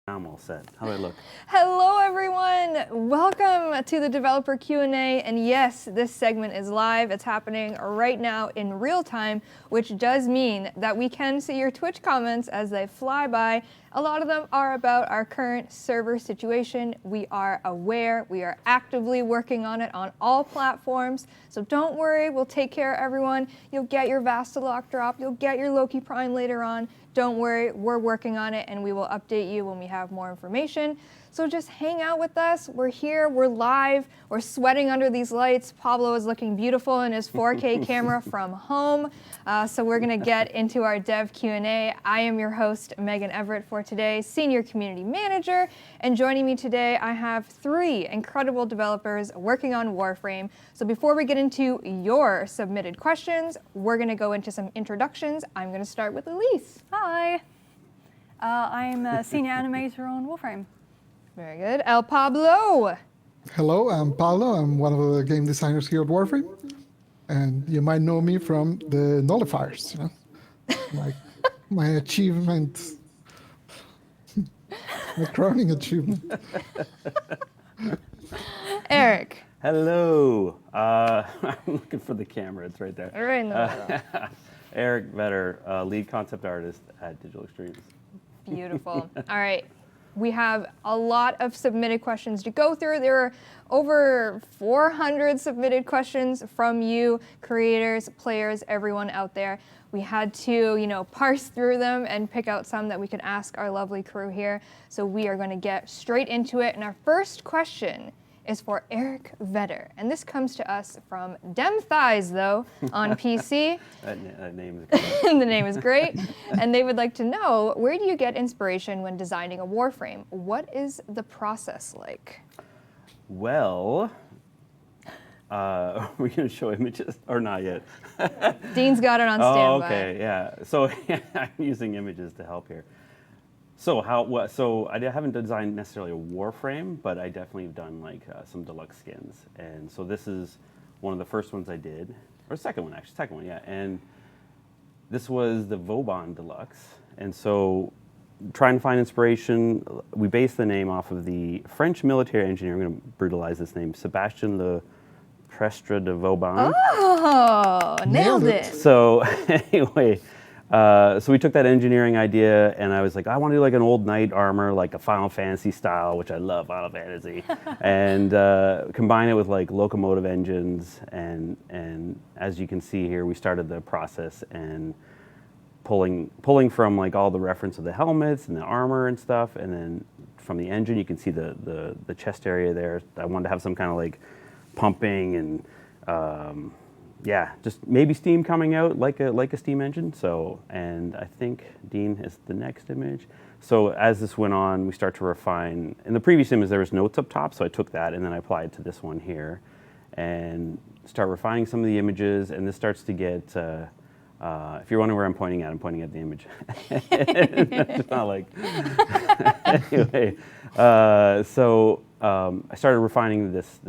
I'm all set. How do I look? Hello everyone! Welcome to the Developer Q&A, and yes, this segment is live. It's happening right now in real time, which does mean that we can see your Twitch comments as they fly by. A lot of them are about our current server situation. We are aware, we are actively working on it on all platforms, so don't worry, we'll take care of everyone. You'll get your Vastalok drop, you'll get your Loki Prime later on. Don't worry, we're working on it and we will update you when we have more information. So just hang out with us. We're here, we're live, we're sweating under these lights. Pablo is looking beautiful in his 4K camera from home. So we're gonna get into our dev Q&A. I am your host, Megan Everett for today, Senior Community Manager. And joining me today, I have 3 incredible developers working on Warframe. So before we get into your submitted questions, we're gonna go into some introductions. I'm gonna start with Elyse. Hi, I'm a Senior Animator on Warframe. Very good. El Pablo. Hello, I'm Pablo. I'm one of the game designers here at Warframe. And you might know me from the nullifiers, you know? my achievement, my crowning achievement. Eric. Hello. I'm looking for the camera. It's right there. Right in the middle. Eric Vedder, lead concept artist at Digital Extremes. Beautiful. All right. We have a lot of submitted questions to go through. There are over 400 submitted questions from you, creators, players, everyone out there. We had to, parse through them and pick out some that we could ask our lovely crew here. So we are going to get straight into it. And our first question is for Eric Vedder. And this comes to us from Dem Thighs, though, on PC. that name is great. The name is great. And they would like to know, where do you get inspiration when designing a Warframe? What is the process like? Well, are we going to show images or not yet? Dean's got it on standby. Oh, okay, yeah. So I'm using images to help here. So I haven't designed necessarily a Warframe, but I definitely have done some deluxe skins. And so this is one of the first ones I did, or second one, yeah. And this was the Vauban Deluxe. And so trying to find inspiration, we based the name off of the French military engineer, I'm going to brutalize this name, Sébastien Le Prestre de Vauban. Oh, nailed it. So anyway, so we took that engineering idea, and I was like, I want to do like an old knight armor, like a Final Fantasy style, which I love Final Fantasy, and combine it with like locomotive engines. And as you can see here, we started the process and pulling from like all the reference of the helmets and the armor and stuff, and then from the engine, you can see the chest area there. I wanted to have some kind of like pumping and yeah, just maybe steam coming out like a steam engine. So, and I think Dean is the next image. So as this went on, we start to refine. In the previous image, there was notes up top, so I took that and then I applied it to this one here, and start refining some of the images. And this starts to get. If you're wondering where I'm pointing at the image. It's not like. Anyway, so. I started refining this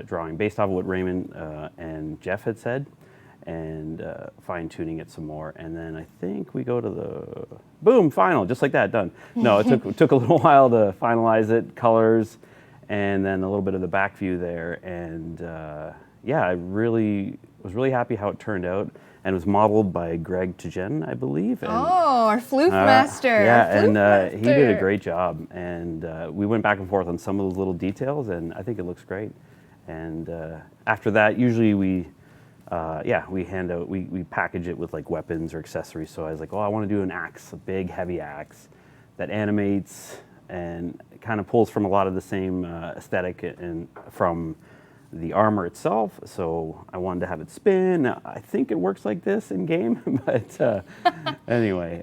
drawing based off of what Raymond and Jeff had said, and fine-tuning it some more. And then I think we go to the boom, final, just like that, done. No, it took a little while to finalize it, colors, and then a little bit of the back view there. And yeah, I was really happy how it turned out. And it was modeled by Greg Tjen, I believe. And, our floof master. Yeah, he did a great job. And we went back and forth on some of those little details, and I think it looks great. And after that, usually we package it with like weapons or accessories. So I was like, I want to do an axe, a big, heavy axe that animates and kind of pulls from a lot of the same aesthetic and from the armor itself. So I wanted to have it spin. I think it works like this in game, but anyway,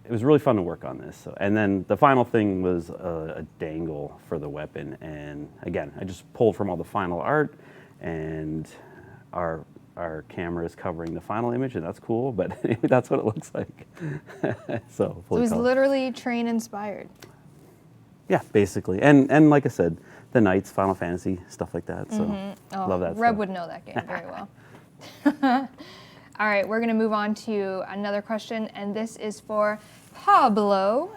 it was really fun to work on this. So, and then the final thing was a dangle for the weapon. And again, I just pulled from all the final art, and our camera is covering the final image, and that's cool, but anyway, that's what it looks like. So it was literally train inspired. Yeah, basically. And like I said, the Knights, Final Fantasy, stuff like that. So love that Reb stuff. would know that game very well. All right, we're going to move on to another question, and this is for Pablo.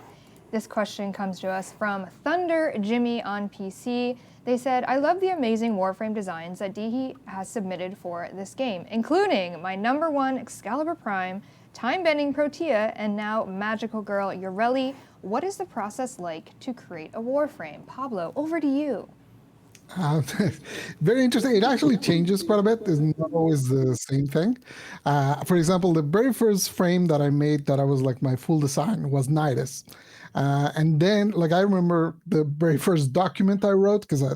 This question comes to us from Thunder Jimmy on PC. They said, I love the amazing Warframe designs that Dihi has submitted for this game, including my #1 Excalibur Prime, Time-Bending Protea, and now Magical Girl Yoreli. What is the process like to create a Warframe? Pablo, over to you. Very interesting. It actually changes quite a bit. It's not always the same thing. For example, the very first frame that I made that I was like my full design was Nidus. And then, like, I remember the very first document I wrote, because I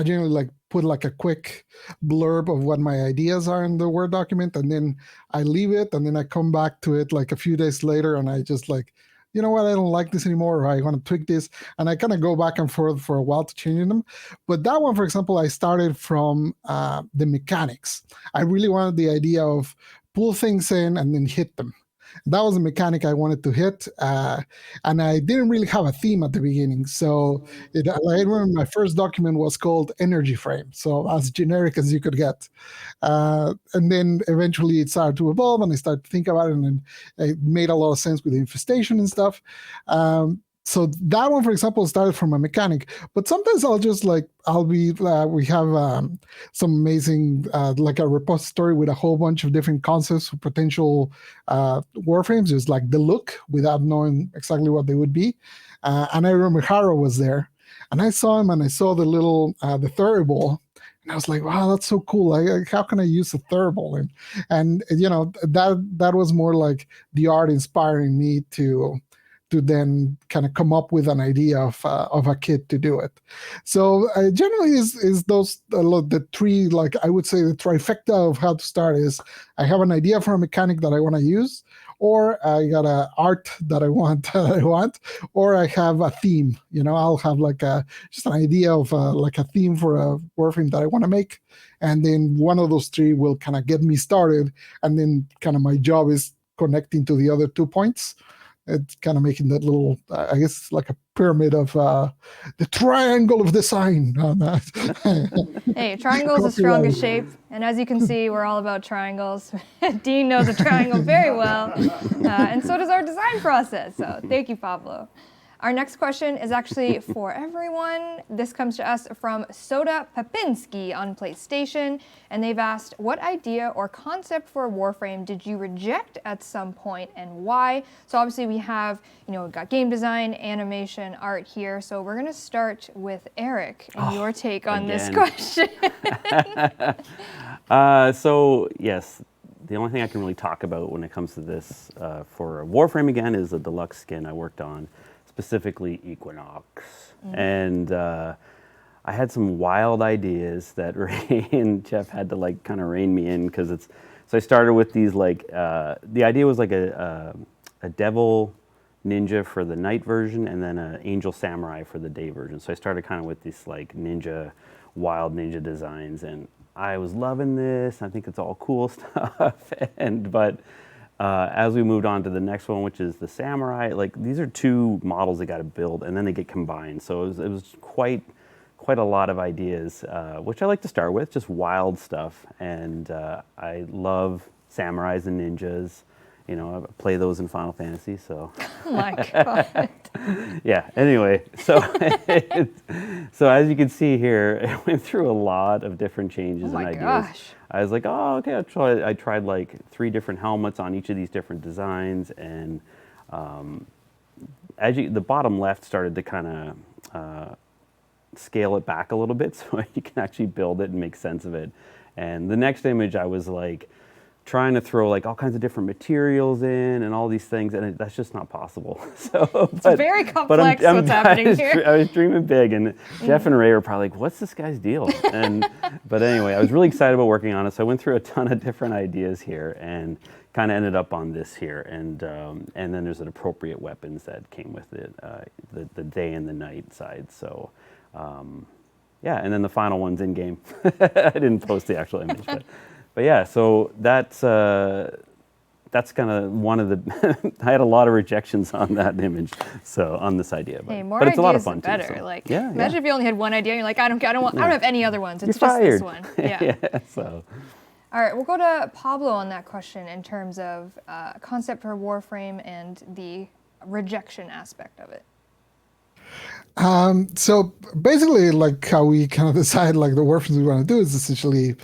generally like put like a quick blurb of what my ideas are in the Word document, and then I leave it, and then I come back to it like a few days later, and I just like, you know what, I don't like this anymore, or I want to tweak this, and I kind of go back and forth for a while to changing them. But that one, for example, I started from the mechanics. I really wanted the idea of pull things in and then hit them. That was a mechanic I wanted to hit, and I didn't really have a theme at the beginning. So I remember my first document was called Energy Frame, so as generic as you could get. And then eventually it started to evolve, and I started to think about it, and then it made a lot of sense with the infestation and stuff. So that one, for example, started from a mechanic. But sometimes we have some amazing, like a repository with a whole bunch of different concepts for potential Warframes, just like the look without knowing exactly what they would be. And I remember Haro was there, and I saw him, and I saw the little, the Thurible, and I was like, wow, that's so cool. How can I use a Thurible? And that was more like the art inspiring me to then kind of come up with an idea of a kit to do it. So generally is those the three, like I would say the trifecta of how to start is I have an idea for a mechanic that I want to use, or I got an art that I want, or I have a theme. I'll have like just an idea of like a theme for a Warframe that I want to make, and then one of those three will kind of get me started, and then kind of my job is connecting to the other 2 points. It's kind of making that little, I guess, like a pyramid of the triangle of design. Hey, triangle is the strongest shape, and as you can see, we're all about triangles. Dean knows a triangle very well, and so does our design process. So thank you, Pablo. Our next question is actually for everyone. This comes to us from Soda Papinski on PlayStation, and they've asked, what idea or concept for a Warframe did you reject at some point and why? So obviously we have, we've got game design, animation, art here. So we're gonna start with Eric and your take on this question. So yes, the only thing I can really talk about when it comes to this for Warframe again is the deluxe skin I worked on, specifically Equinox. And I had some wild ideas that Ray and Jeff had to like kind of rein me in, because so I started with these like, the idea was like a devil ninja for the night version, and then an angel samurai for the day version. So I started kind of with these like wild ninja designs, and I was loving this. I think it's all cool stuff. But as we moved on to the next one, which is the samurai, like these are 2 models they got to build, and then they get combined. So it was quite a lot of ideas, which I like to start with, just wild stuff. And I love samurais and ninjas. I play those in Final Fantasy, so. Oh my God. Yeah, anyway, so so as you can see here, it went through a lot of different changes and ideas. Gosh. I was like, oh, okay, I tried like 3 different helmets on each of these different designs, and the bottom left started to kind of scale it back a little bit so you can actually build it and make sense of it. And the next image, I was like trying to throw like all kinds of different materials in and all these things, and that's just not possible. So it's very complex what's happening here. I was dreaming big, and Jeff and Ray were probably like, what's this guy's deal? But anyway, I was really excited about working on it, so I went through a ton of different ideas here and kind of ended up on this here. And then there's an appropriate weapons that came with it, the day and the night side. So yeah, and then the final one's in game. I didn't post the actual image, but yeah, so that's kind of one of the. I had a lot of rejections on that image, so on this idea. But it's a lot of fun better. too. So. Like, imagine if you only had one idea, and you're like, I don't have any other ones. It's You're just fired. this one. Yeah. So. All right, we'll go to Pablo on that question in terms of concept for Warframe and the rejection aspect of it? So basically, like how we kind of decide like the warframes we want to do is essentially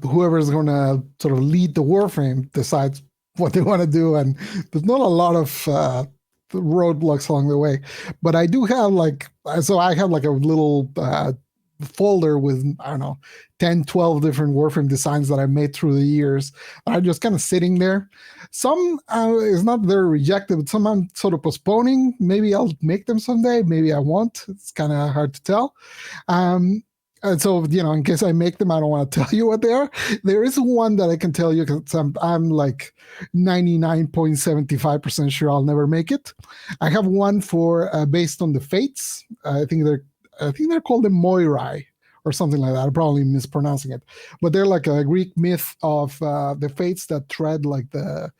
whoever is going to sort of lead the warframe decides what they want to do, and there's not a lot of roadblocks along the way. But I do have I have like a little folder with, I don't know, 10, 12 different Warframe designs that I made through the years. I'm just kind of sitting there. Some is not very rejected, but some I'm sort of postponing. Maybe I'll make them someday. Maybe I won't. It's kind of hard to tell. And so, in case I make them, I don't want to tell you what they are. There is one that I can tell you because I'm like 99.75% sure I'll never make it. I have one for based on the fates. I think they're called the Moirai or something like that. I'm probably mispronouncing it, but they're like a Greek myth of the fates that tread like the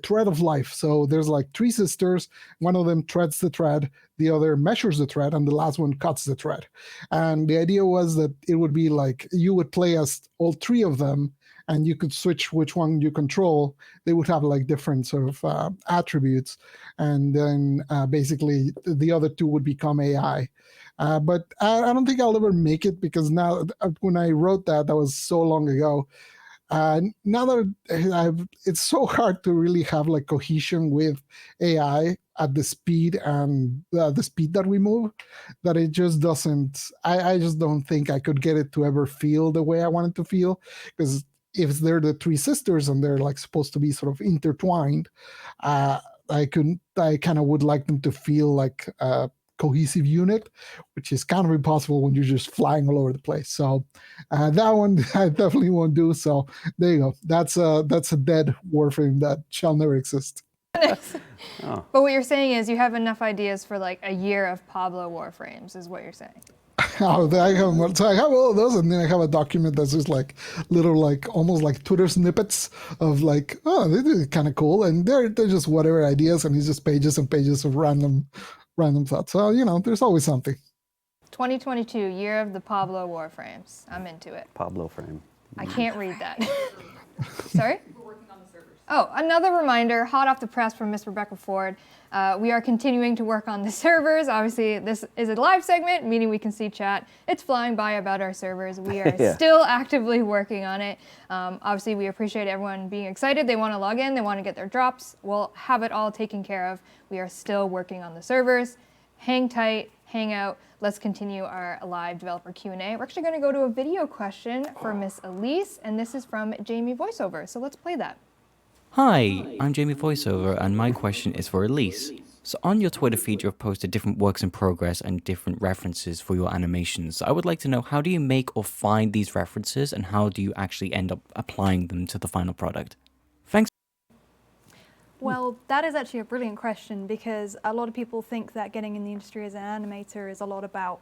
thread of life. So there's like three sisters. One of them treads the thread, the other measures the thread, and the last one cuts the thread. And the idea was that it would be like you would play as all three of them, and you could switch which one you control. They would have like different sort of attributes, and then basically the other two would become AI. But I don't think I'll ever make it because now, when I wrote that was so long ago. Now that it's so hard to really have like cohesion with AI at the speed and the speed that we move, that it just doesn't. I just don't think I could get it to ever feel the way I want it to feel, because if they're the three sisters and they're like supposed to be sort of intertwined, I kind of would like them to feel like cohesive unit, which is kind of impossible when you're just flying all over the place. So that one I definitely won't do. So there you go. That's a dead Warframe that shall never exist. Oh. But what you're saying is you have enough ideas for like a year of Pablo Warframes, is what you're saying. I have all of those, and then I have a document that's just like little, like almost like Twitter snippets of like, oh, this is kind of cool, and they're just whatever ideas, and it's just pages and pages of random thoughts. So there's always something. 2022, year of the Pablo Warframes. I'm into it. Pablo frame. I can't read that. Sorry? We're working on the servers. Oh, another reminder, hot off the press from Miss Rebecca Ford. We are continuing to work on the servers. Obviously, this is a live segment, meaning we can see chat. It's flying by about our servers. We are still actively working on it. Obviously, we appreciate everyone being excited. They want to log in. They want to get their drops. We'll have it all taken care of. We are still working on the servers. Hang tight, hang out. Let's continue our live developer Q&A. We're actually going to go to a video question for Miss Elyse, and this is from Jamie Voiceover. So let's play that. Hi, I'm Jamie Voiceover, and my question is for Elyse. So on your Twitter feed, you've posted different works in progress and different references for your animations. I would like to know, how do you make or find these references, and how do you actually end up applying them to the final product? Thanks. Well, that is actually a brilliant question, because a lot of people think that getting in the industry as an animator is a lot about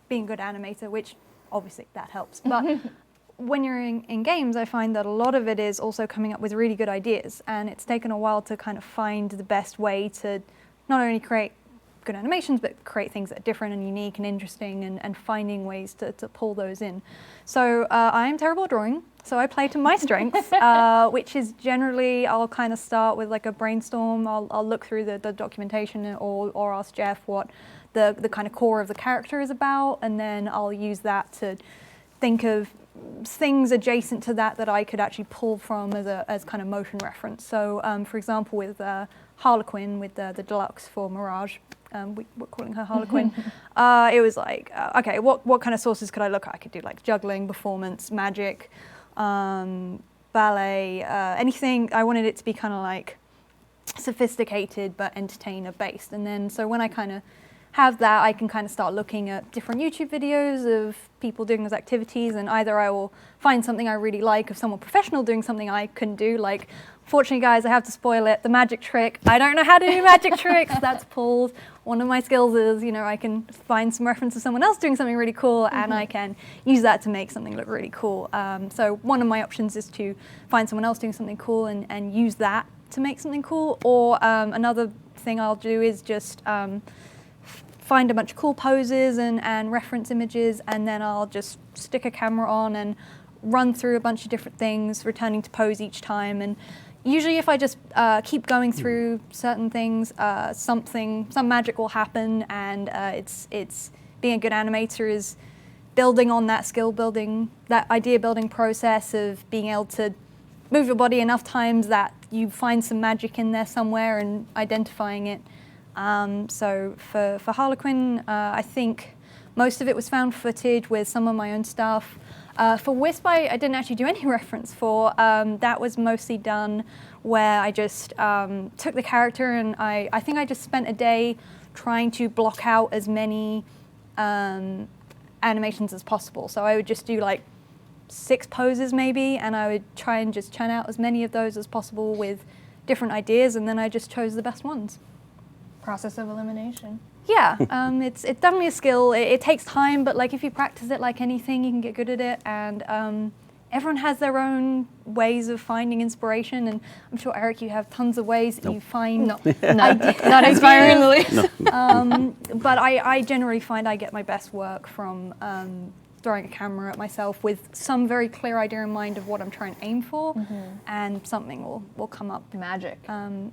being a good animator, which obviously that helps. But when you're in games, I find that a lot of it is also coming up with really good ideas, and it's taken a while to kind of find the best way to not only create good animations, but create things that are different and unique and interesting, and finding ways to pull those in. So I am terrible at drawing, so I play to my strengths, which is generally I'll kind of start with like a brainstorm. I'll look through the documentation or ask Jeff what the kind of core of the character is about, and then I'll use that to think of things adjacent to that I could actually pull from as kind of motion reference. So for example, with Harlequin, with the deluxe for Mirage, we're calling her Harlequin, it was like, okay, what kind of sources could I look at? I could do like juggling, performance, magic, ballet, anything. I wanted it to be kind of like sophisticated but entertainer based. And then so when I kind of have that, I can kind of start looking at different YouTube videos of people doing those activities, and either I will find something I really like of someone professional doing something I couldn't do. Like, fortunately guys, I have to spoil it, the magic trick. I don't know how to do magic tricks, that's pulled. One of my skills is, I can find some reference of someone else doing something really cool, and I can use that to make something look really cool. So one of my options is to find someone else doing something cool and use that to make something cool. Or another thing I'll do is just find a bunch of cool poses and reference images, and then I'll just stick a camera on and run through a bunch of different things, returning to pose each time, and usually if I just keep going through certain things, some magic will happen, and it's being a good animator is building on that skill building, that idea building process of being able to move your body enough times that you find some magic in there somewhere and identifying it. So for Harlequin, I think most of it was found footage with some of my own stuff. For Wisp, I didn't actually do any reference for. That was mostly done where I just took the character, and I think I just spent a day trying to block out as many animations as possible. So I would just do like 6 poses maybe, and I would try and just churn out as many of those as possible with different ideas, and then I just chose the best ones. Process of elimination. Yeah, it's definitely a skill. It takes time, but like if you practice it like anything, you can get good at it. And everyone has their own ways of finding inspiration, and I'm sure, Eric, you have tons of ways that you find. Not inspiring in the least. But I generally find I get my best work from throwing a camera at myself with some very clear idea in mind of what I'm trying to aim for, and something will come up. Magic.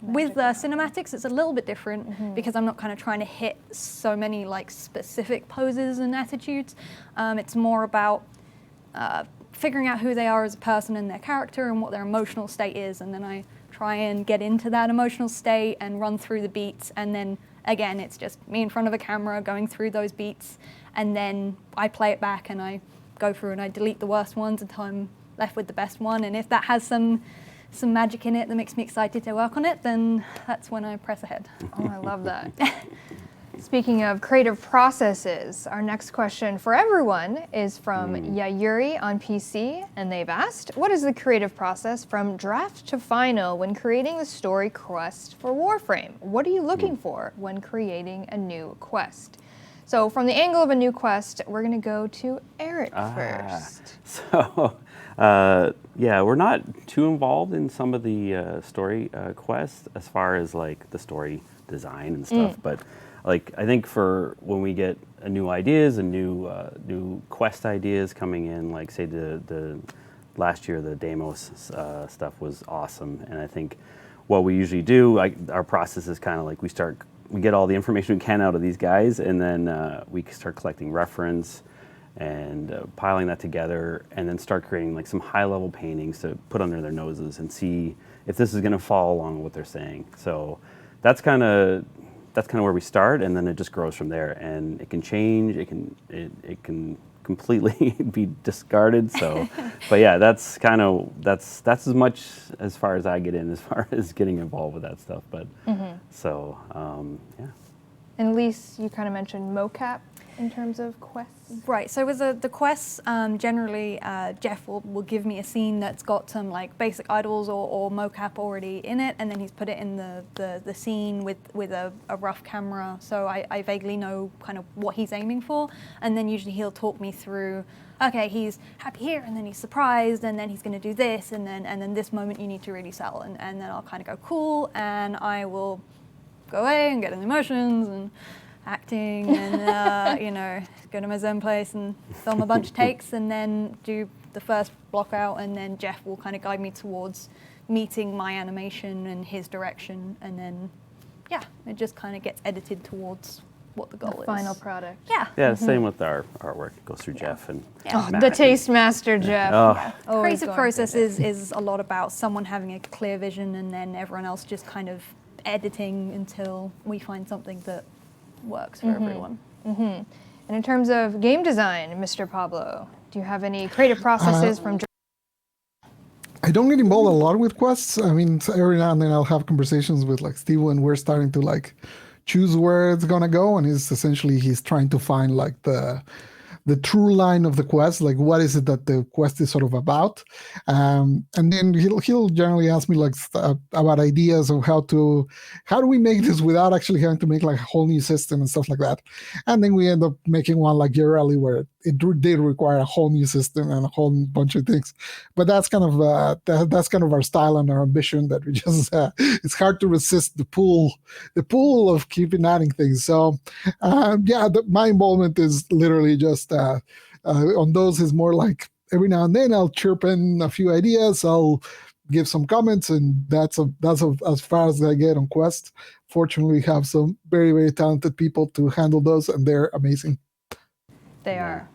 With cinematics, it's a little bit different because I'm not kind of trying to hit so many like specific poses and attitudes. It's more about figuring out who they are as a person and their character and what their emotional state is, and then I try and get into that emotional state and run through the beats, and then again, it's just me in front of a camera going through those beats, and then I play it back and I go through and I delete the worst ones until I'm left with the best one. And if that has some magic in it that makes me excited to work on it, then that's when I press ahead. Oh, I love that. Speaking of creative processes, our next question for everyone is from Yayuri on PC, and they've asked, what is the creative process from draft to final when creating the story quest for Warframe? What are you looking for when creating a new quest? So from the angle of a new quest, we're going to go to Eric first. So, yeah, we're not too involved in some of the story quests as far as like the story design and stuff, but like I think for when we get new ideas and new quest ideas coming in, like say the last year the Deimos stuff was awesome, and I think what we usually do, our process is kind of like we get all the information we can out of these guys, and then we start collecting reference and piling that together, and then start creating like some high-level paintings to put under their noses and see if this is going to fall along with what they're saying. So that's kind of where we start, and then it just grows from there. And it can change. It can completely be discarded. So, but yeah, that's as much as far as I get in, as far as getting involved with that stuff. But so yeah. And Elyse, you kind of mentioned mocap in terms of quests. Right, so with the quests, generally Jeff will give me a scene that's got some like basic idols or mocap already in it, and then he's put it in the scene with a rough camera, so I vaguely know kind of what he's aiming for, and then usually he'll talk me through, okay, he's happy here, and then he's surprised, and then he's going to do this, and then this moment you need to really sell, and then I'll kind of go cool, and I will go away and get in the emotions and acting and go to my Zen place and film a bunch of takes, and then do the first block out, and then Jeff will kind of guide me towards meeting my animation and his direction, and then it just kind of gets edited towards what the goal is. Final product. Yeah. Same with our artwork. It goes through Jeff and Matt. The taste master, Jeff. Always Creative going process through this. is a lot about someone having a clear vision, and then everyone else just kind of editing until we find something that works for everyone. And in terms of game design, Mr. Pablo, do you have any creative processes from? I don't get involved a lot with quests. I mean, every now and then I'll have conversations with like Steve when we're starting to like choose where it's gonna go, and he's trying to find like the true line of the quest, like what is it that the quest is sort of about, and then he'll generally ask me like about ideas of how do we make this without actually having to make like a whole new system and stuff like that, and then we end up making one like Yareli where it did require a whole new system and a whole bunch of things, but that's kind of our style and our ambition that we just it's hard to resist the pull of keeping adding things. So my involvement is literally just on those is more like every now and then I'll chirp in a few ideas. I'll give some comments, and that's as far as I get on Quest. Fortunately, we have some very, very talented people to handle those, and they're amazing. They are.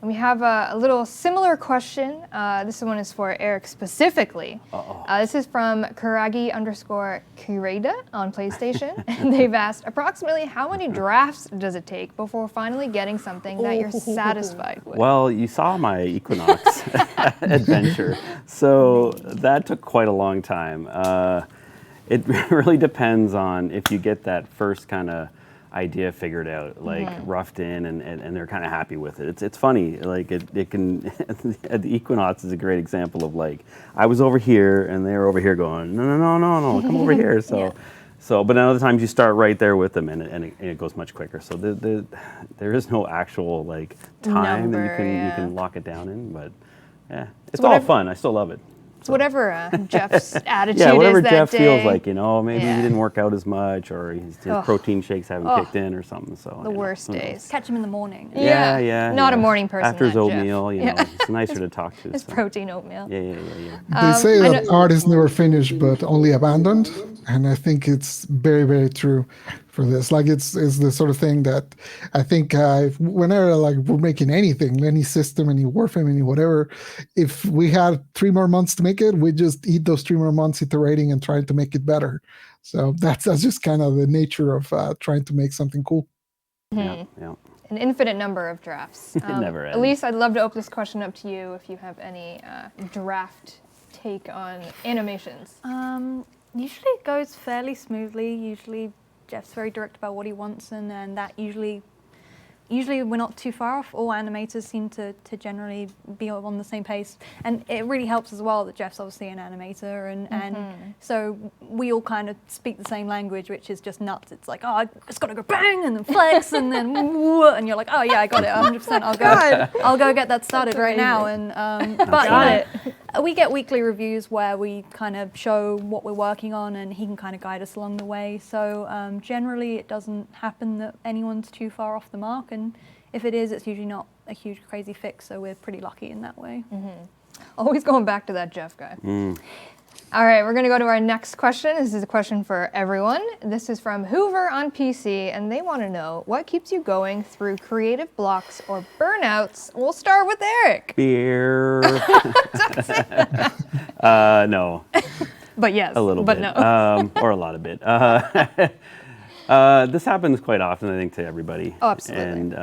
And we have a little similar question. This one is for Eric specifically. This is from Kuragi_Kureda on PlayStation. And they've asked, approximately how many drafts does it take before finally getting something that you're satisfied with? Well, you saw my Equinox adventure, so that took quite a long time. It really depends on if you get that first kind of idea figured out, like roughed in, and they're kind of happy with it. It's funny, like it can. The Equinox is a great example of like I was over here and they were over here going no, come over here. So, but then other times you start right there with them and it goes much quicker. So there is no actual like time Number, that you yeah. can lock it down in, but yeah, it's all fun. I still love it. So whatever Jeff's attitude Yeah, whatever is that Jeff day. feels like, maybe Yeah. he didn't work out as much, or his protein shakes haven't kicked in or something. So The worst who knows? days. Catch him in the morning. Yeah. Not a morning person. After his that Jeff. oatmeal, it's nicer to talk to. His so. protein oatmeal. Yeah. They say I that art is never finished, but only abandoned, and I think it's very, very true for this. Like it's the sort of thing that I think whenever like we're making anything, any system, any Warframe, any whatever, if we had 3 more months to make it, we just eat those 3 more months iterating and trying to make it better. So that's just kind of the nature of trying to make something cool. Yeah. An infinite number of drafts. It never ends. Elyse, I'd love to open this question up to you if you have any draft take on animations. Usually it goes fairly smoothly. Usually Jeff's very direct about what he wants, and then that usually we're not too far off. All animators seem to generally be on the same pace, and it really helps as well that Jeff's obviously an animator, and so we all kind of speak the same language, which is just nuts. It's like, oh, it's got to go bang and then flex and then woo, and you're like, oh yeah, I got it, 100%. I'll go get that started right now. And but we get weekly reviews where we kind of show what we're working on, and he can kind of guide us along the way. So generally, it doesn't happen that anyone's too far off the mark, and if it is, it's usually not a huge crazy fix. So we're pretty lucky in that way. Always going back to that Jeff guy. All right, we're going to go to our next question. This is a question for everyone. This is from Hoover on PC, and they want to know what keeps you going through creative blocks or burnouts. We'll start with Eric. Beer. No. But yes. A little but bit. no. Or a lot of bit. This happens quite often, I think, to everybody. Oh, absolutely. And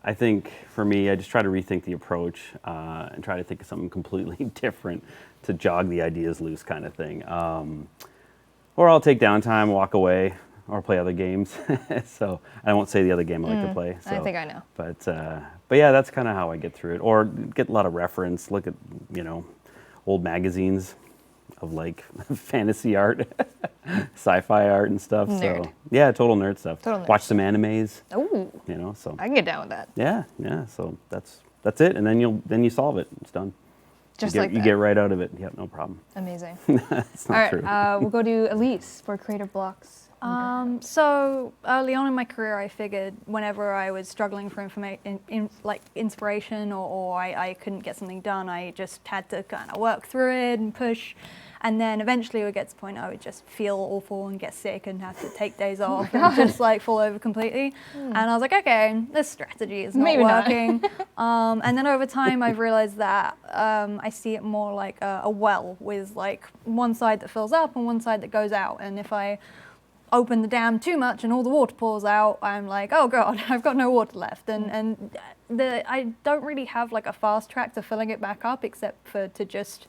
I think for me, I just try to rethink the approach and try to think of something completely different to jog the ideas loose kind of thing. Or I'll take downtime, walk away, or play other games. So I won't say the other game I like to play. So, I think I know. But yeah, that's kind of how I get through it. Or get a lot of reference, look at, old magazines of like fantasy art, sci-fi art and stuff. Nerd. So yeah, total nerd stuff. Total nerd Watch some animes. Ooh, So I can get down with that. yeah. So that's it, and then you solve it. It's done. Just you like get, that. you get right out of it. Yep, no problem. Amazing. It's not All right, true. we'll go to Elyse for creative blocks. So early on in my career, I figured whenever I was struggling for inspiration or I couldn't get something done, I just had to kind of work through it and push. And then eventually it would get to the point I would just feel awful and get sick and have to take days off and just like fall over completely. And I was like, okay, this strategy is not Maybe not. working. And then over time I've realized that I see it more like a well with like one side that fills up and one side that goes out. And if I open the dam too much and all the water pours out, I'm like, oh God, I've got no water left. And I don't really have like a fast track to filling it back up except for to just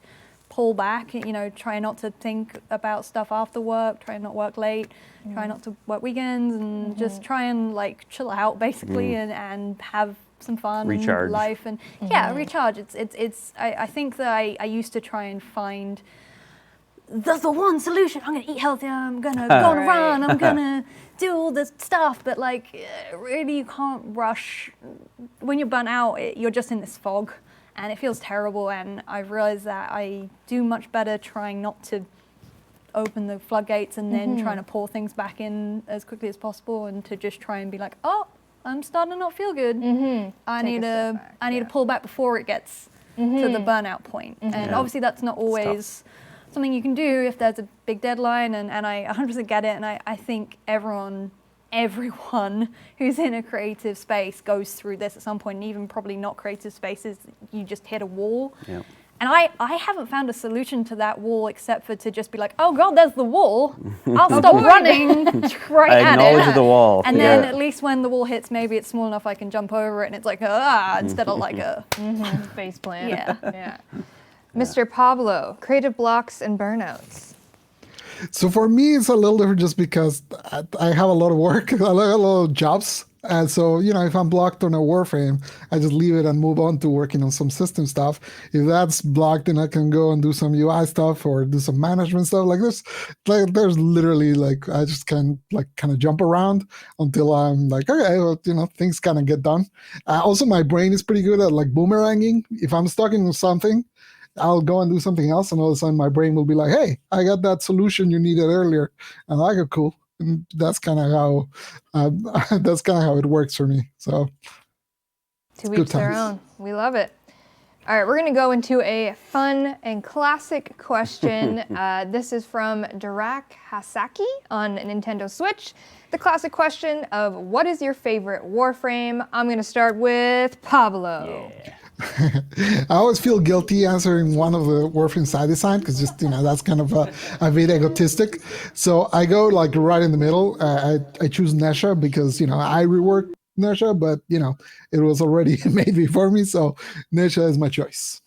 pull back, try not to think about stuff after work, try not work late, try not to work weekends, and just try and like chill out basically and have some fun Recharge. in life and recharge. I think that I used to try and find that's the one solution. I'm gonna eat healthier, I'm gonna go on a run, I'm gonna do all this stuff, but like really you can't rush. When you're burnt out, you're just in this fog. And it feels terrible, and I've realized that I do much better trying not to open the floodgates and then trying to pour things back in as quickly as possible, and to just try and be like, oh, I'm starting to not feel good. I need to pull back before it gets to the burnout point. And obviously that's not always something you can do if there's a big deadline, and I 100% get it, and I think everyone who's in a creative space goes through this at some point, and even probably not creative spaces, you just hit a wall. Yep. And I haven't found a solution to that wall except for to just be like, oh God, there's the wall. I'll stop running right at it. I acknowledge the wall. And then at least when the wall hits, maybe it's small enough I can jump over it, and it's like, instead of like a Face plant. Yeah. Yeah. Mr. Pablo, creative blocks and burnouts. So for me, it's a little different just because I have a lot of work, a lot of jobs. And so, if I'm blocked on a Warframe, I just leave it and move on to working on some system stuff. If that's blocked, then I can go and do some UI stuff or do some management stuff like this. There's literally I just can kind of jump around until I'm like, okay, well, things kind of get done. Also, my brain is pretty good at boomeranging. If I'm stuck in something, I'll go and do something else, and all of a sudden my brain will be like, hey, I got that solution you needed earlier. And I go, cool. And that's kind of how it works for me. So To each their own. We love it. All right, we're going to go into a fun and classic question. This is from Dirac Hasaki on Nintendo Switch. The classic question of what is your favorite Warframe? I'm going to start with Pablo. Yeah. I always feel guilty answering one of the Warframe side design because just that's kind of a bit egotistic. So I go right in the middle. I choose Nesha because I reworked Nesha, but it was already made before me, so Nesha is my choice.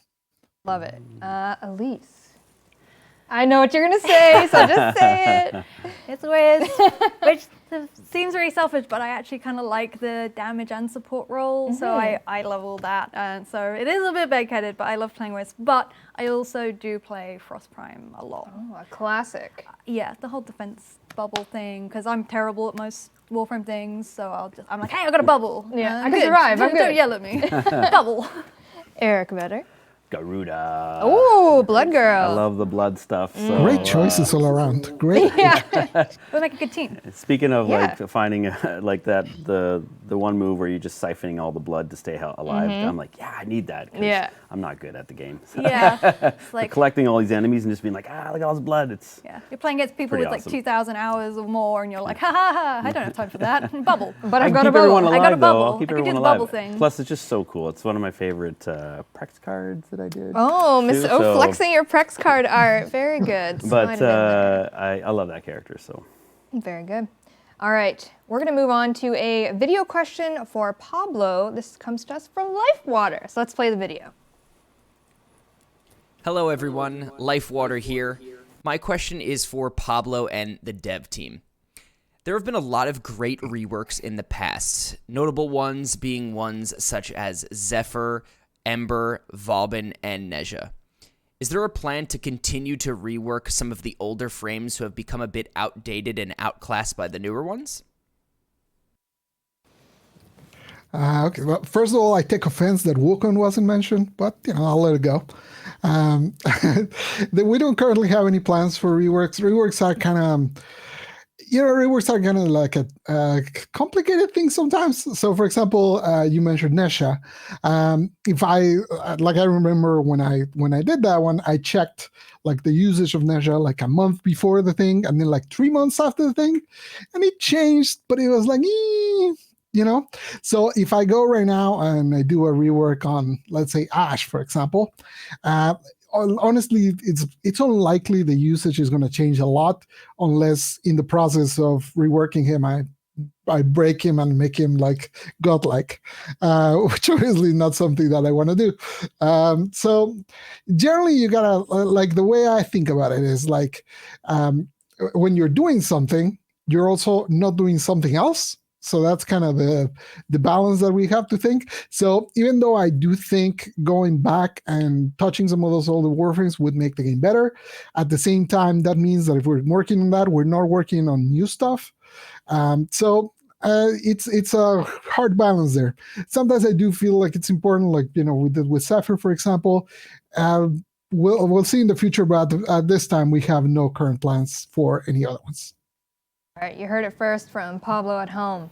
Love it. Elyse. I know what you're gonna say, so just say it. It's Wisp, which seems very selfish, but I actually kind of like the damage and support role, so I love all that. And so it is a bit big-headed, but I love playing Wisp. But I also do play Frost Prime a lot. Oh, a classic. Yeah, the whole defense bubble thing, because I'm terrible at most Warframe things, so I'm like, hey, I got a bubble. Yeah, I can survive. I'm good. Don't yell at me. Bubble. Eric Vedder. Garuda. Oh, Blood Girl. I love the blood stuff. So, Great choices all around. Great. Yeah. We'll make a good team. Speaking of Yeah. finding the one move where you're just siphoning all the blood to stay alive, I'm like, yeah, I need that. 'cause Yeah. I'm not good at the game. Yeah. It's like, Collecting all these enemies and just being like, look at all this blood. It's yeah, you're playing against people pretty with awesome. 2,000 hours or more, and you're like, ha ha ha, I don't have time for that. Bubble. But I I've can got a keep everyone bubble. alive, I got a though. bubble. I'll keep I can do everyone the alive. bubble thing. Plus, it's just so cool. It's one of my favorite Prex cards that I did. Oh, too, so- flexing your Prex card art. Very good. But Slide it in there. I love that character. So Very good. All right, we're going to move on to a video question for Pablo. This comes to us from Lifewater. So let's play the video. Hello everyone, Lifewater here. My question is for Pablo and the dev team. There have been a lot of great reworks in the past, notable ones being ones such as Zephyr, Ember, Vauban, and Nezha. Is there a plan to continue to rework some of the older frames who have become a bit outdated and outclassed by the newer ones? Okay. Well, first of all, I take offense that Wukong wasn't mentioned, but I'll let it go. We don't currently have any plans for reworks. Reworks are kind of, like a complicated thing sometimes. So, for example, you mentioned Nesha. If I remember when I did that one, I checked the usage of Nesha a month before the thing, and then 3 months after the thing, and it changed, but it was So if I go right now and I do a rework on, let's say, Ash, for example, honestly, it's unlikely the usage is going to change a lot unless in the process of reworking him, I break him and make him godlike, which obviously is not something that I want to do. So generally, you gotta the way I think about it is when you're doing something, you're also not doing something else. So that's kind of the balance that we have to think. So even though I do think going back and touching some of those older Warframes would make the game better, at the same time, that means that if we're working on that, we're not working on new stuff. It's a hard balance there. Sometimes I do feel like it's important, we did with Zephyr, for example. We'll see in the future, but at this time, we have no current plans for any other ones. All right, you heard it first from Pablo at home.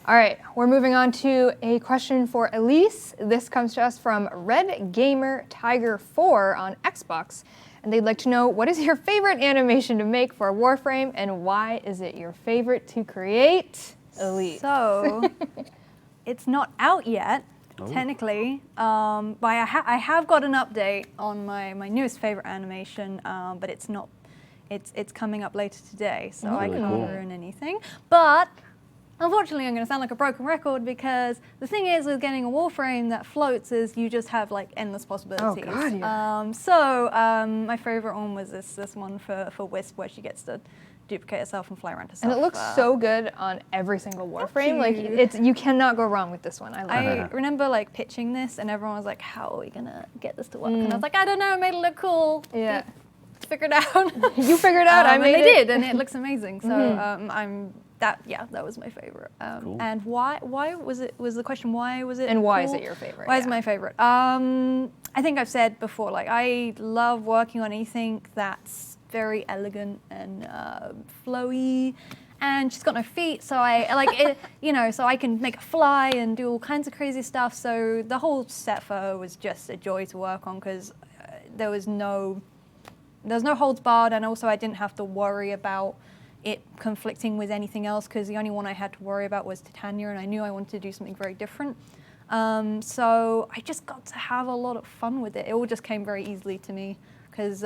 All right, we're moving on to a question for Elyse. This comes to us from Red Gamer Tiger 4 on Xbox. and they'd like to know, what is your favorite animation to make for a Warframe, and why is it your favorite to create? Elyse. So, it's not out yet, technically, but I have got an update on my newest favorite animation, but it's not. It's coming up later today, so I can't ruin anything. But unfortunately, I'm going to sound like a broken record because the thing is with getting a Warframe that floats is you just have like endless possibilities. Oh God, yeah. My favorite one was this one for Wisp where she gets to duplicate herself and fly around herself. And it looks so good on every single Warframe. Like you cannot go wrong with this one. I love it. I remember like pitching this and everyone was like, "How are we gonna get this to work?" And I was like, "I don't know. I made it look cool. Yeah, Figured out." you figured out. I made and it. they did, and it looks amazing. So that was my favorite. Cool. And why was it? Was the question why was it? And why is cool? it your favorite? Why is it my favorite? I think I've said before, like I love working on anything that's very elegant and flowy. And she's got no feet, so I like it, so I can make her fly and do all kinds of crazy stuff. So the whole set for her was just a joy to work on because there was no holds barred, and also I didn't have to worry about it conflicting with anything else because the only one I had to worry about was Titania, and I knew I wanted to do something very different. So I just got to have a lot of fun with it. It all just came very easily to me because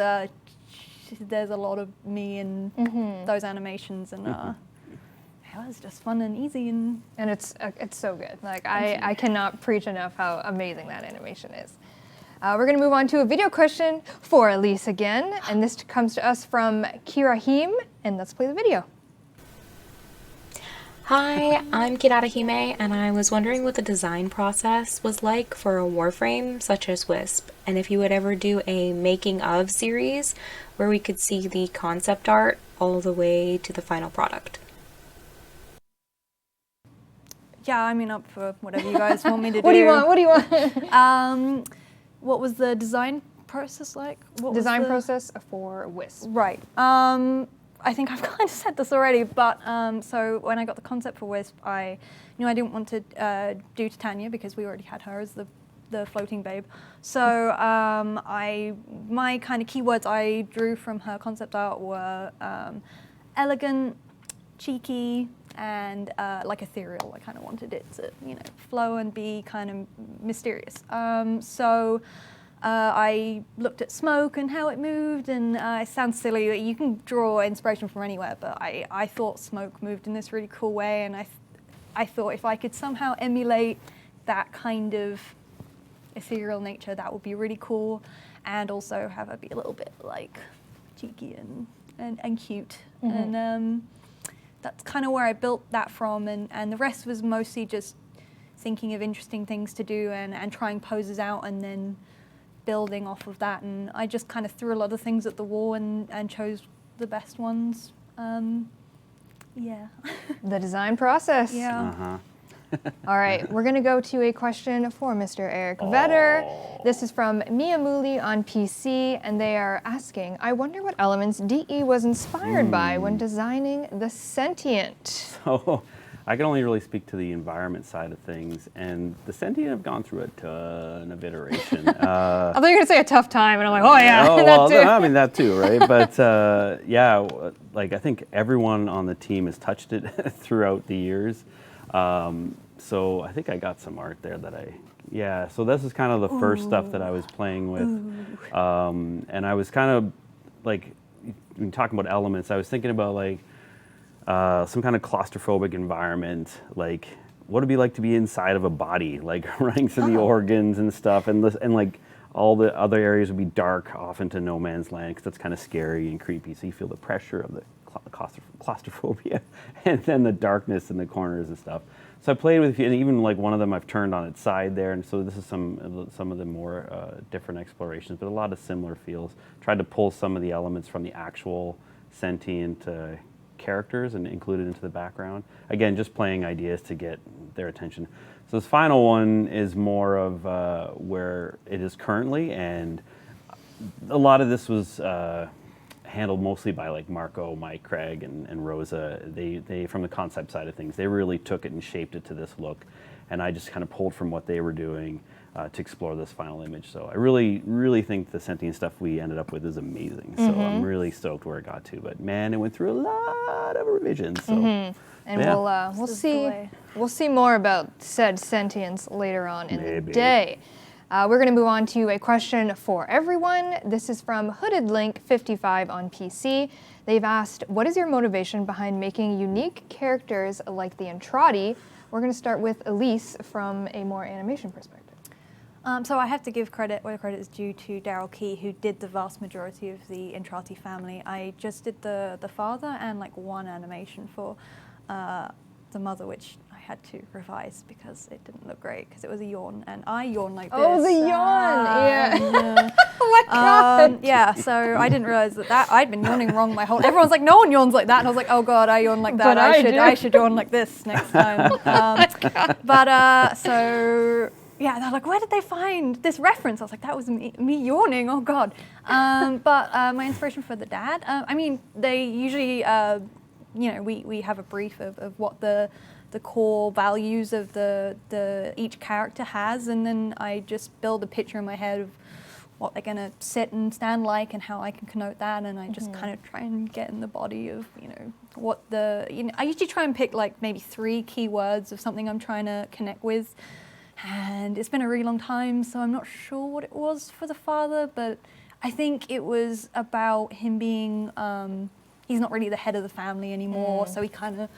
there's a lot of me in those animations, and it was just fun and easy. And it's so good. Like I cannot preach enough how amazing that animation is. We're going to move on to a video question for Elyse again, and this comes to us from Kirahim, and let's play the video. Hi, I'm Kirahime, and I was wondering what the design process was like for a Warframe such as Wisp, and if you would ever do a making of series where we could see the concept art all the way to the final product. yeah, I mean, up for whatever you guys want me to do. What do you want? What do you want? What was the design process like? Design process for Wisp. Right. I think I've kind of said this already, but so when I got the concept for Wisp, I knew I didn't want to do Titania because we already had her as the floating babe. So my kind of keywords I drew from her concept art were elegant, cheeky, and like ethereal. I kind of wanted it to, flow and be kind of mysterious. I looked at smoke and how it moved, and it sounds silly that you can draw inspiration from anywhere, but I thought smoke moved in this really cool way, and I thought if I could somehow emulate that kind of ethereal nature, that would be really cool, and also have her be a little bit like cheeky and cute. Mm-hmm. And that's kind of where I built that from, and the rest was mostly just thinking of interesting things to do and trying poses out and then building off of that. And I just kind of threw a lot of things at the wall and chose the best ones. Yeah. The design process. Yeah. Uh-huh. All right, we're going to go to a question for Mr. Eric Vedder. This is from Mia Mooley on PC, and they are asking, I wonder what elements DE was inspired by when designing the Sentient. So I can only really speak to the environment side of things, and the Sentient have gone through a ton of iteration. I thought you were going to say a tough time, and I'm like, oh yeah, oh, that well, too. I mean, that too, right? But yeah, like I think everyone on the team has touched it throughout the years. So I think I got some art there that so this is kind of the first stuff that I was playing with. And I was kind of like, when talking about elements, I was thinking about like some kind of claustrophobic environment, like what it'd be like to be inside of a body, like running through the organs and stuff, and like all the other areas would be dark off into no man's land, because that's kind of scary and creepy. So you feel the pressure of the claustrophobia and then the darkness in the corners and stuff. So I played with, and even like one of them I've turned on its side there, and so this is some of the more different explorations, but a lot of similar feels. Tried to pull some of the elements from the actual sentient characters and include it into the background. Again, just playing ideas to get their attention. So this final one is more of where it is currently, and a lot of this was handled mostly by like Marco, Mike, Craig, and Rosa. They from the concept side of things, they really took it and shaped it to this look, and I just kind of pulled from what they were doing. to explore this final image. So I really, really think the Sentient stuff we ended up with is amazing. So I'm really stoked where it got to. But man, it went through a lot of revisions. So. And Yeah. we'll see more about said sentience later on in the day. We're going to move on to a question for everyone. This is from Hooded Link 55 on PC. They've asked, what is your motivation behind making unique characters like the Entrati? We're going to start with Elyse from a more animation perspective. So I have to give credit where credit is due to Daryl Key, who did the vast majority of the Entrati family. I just did the father and like one animation for the mother, which I had to revise because it didn't look great because it was a yawn, and I yawn like this. Oh, the yawn! Yeah. Oh my god! Yeah, so I didn't realize that I'd been yawning wrong my whole. Everyone's like, no one yawns like that, and I was like, oh god, I yawn like that. But I should yawn like this next time. So. Yeah, they're like, where did they find this reference? I was like, that was me yawning, oh God. My inspiration for the dad, I mean, they usually, we have a brief of what the core values of each character has, and then I just build a picture in my head of what they're gonna sit and stand like and how I can connote that, and I just kind of try and get in the body of, what I usually try and pick like maybe 3 keywords of something I'm trying to connect with. And it's been a really long time, so I'm not sure what it was for the father, but I think it was about him being, he's not really the head of the family anymore, so he kind of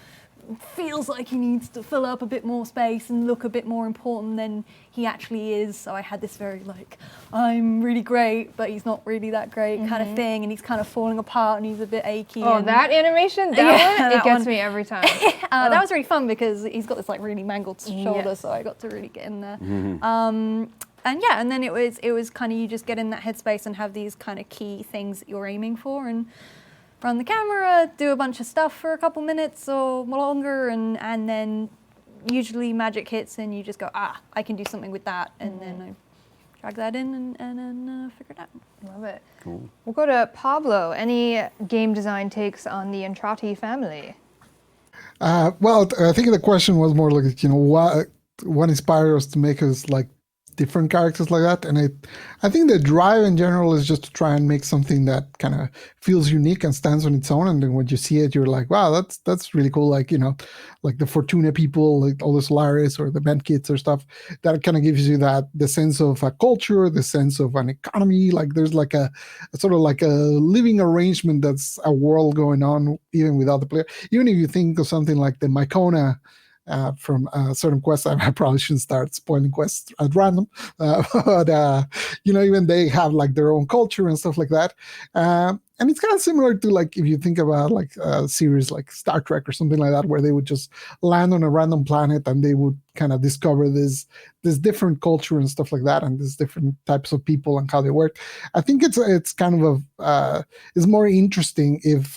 feels like he needs to fill up a bit more space and look a bit more important than he actually is. So I had this very like, I'm really great, but he's not really that great kind of thing, and he's kind of falling apart and he's a bit achy. Oh, that animation? That one? It gets me every time. That was really fun because he's got this like really mangled shoulder, so I got to really get in there. And then it was kind of, you just get in that headspace and have these kind of key things that you're aiming for, and run the camera, do a bunch of stuff for a couple minutes or longer, and then usually magic hits and you just go, I can do something with that, and then I drag that in and figure it out. Love it. Cool. We'll go to Pablo. Any game design takes on the Entrati family? Well, I think the question was more like, what inspired us to make us like different characters like that, and I think the drive in general is just to try and make something that kind of feels unique and stands on its own, and then when you see it, you're like, wow, that's really cool. Like like the Fortuna people, like all the Solaris or the Bent Kids or stuff, that kind of gives you the sense of a culture, the sense of an economy. Like there's like a sort of like a living arrangement that's a world going on even without the player. Even if you think of something like the Mycona from certain quests, I probably shouldn't start spoiling quests at random, but even they have like their own culture and stuff like that, and it's kind of similar to like if you think about like a series like Star Trek or something like that, where they would just land on a random planet and they would kind of discover this different culture and stuff like that, and these different types of people and how they work. I think it's kind of it's more interesting if